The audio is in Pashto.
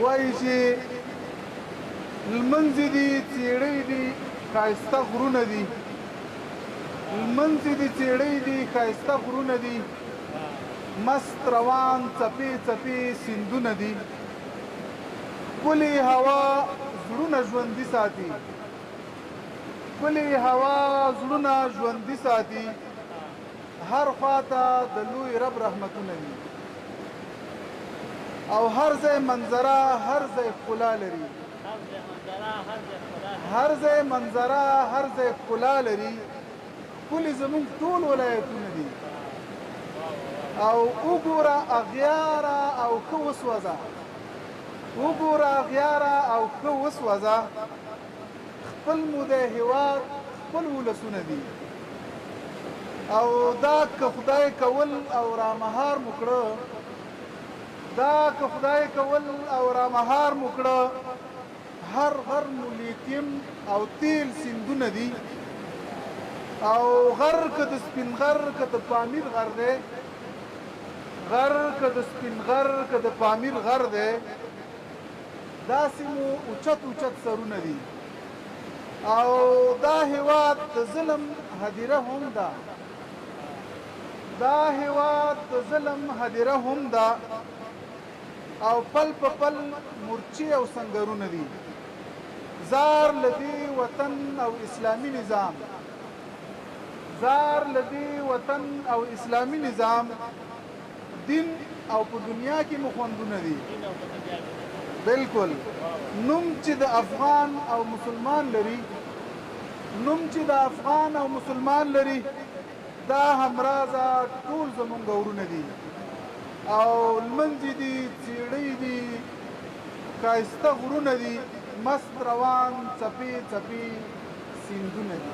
وایي چې لمونځ دي څېړۍ دي ښایسته غرونه دي لمونځ دي څېړۍ دي ښایسته غرونه دي مست روان څپې څپې سیندونه دي ښکلې هوا زړونه ژوندي ساتي ښکلې هوا زړونه ژوندي ساتي هر خواته د لوی رب رحمتونه دي او هر ځای منظره هر ځای ښکلا لري هر ځای منظره هر ځای ښکلا لري ښکلي زموږ ټول ولایتونه دي او وګوره اغیاره او ښه وسوځه وګوره اغیاره او ښه وسوځه خپل مو د هېواد خپل ولسونه دي او دا که خدای کول او رامهار مو کړه دا که خدای کول او رامهار مو کړه هر غر مو لیتیم او تیل سیندونه دي او غر که د سپین غر که د پامیر غر دی غر که د سپین غر که د پامیر غر دی داسې مو اوچت اوچت سرونه دي او دا هېواد د ظلم هدیره هم ده دا هېواد د ظلم هدیره هم ده او پل په پل مورچې او سنګرونه دي زار له دې وطن او اسلامي نظام زار له دې وطن او اسلامي نظام دین او په دنیا کې مو خوندونه دي بالکل نوم چې د افغان او مسلمان لري نوم چې د افغان او مسلمان لري دا همرازه ټول زمونږ ورونه دي او لمونځ دي څېړۍ دي ښایسته غرونه دي مست روان څپې څپې سیندونه دي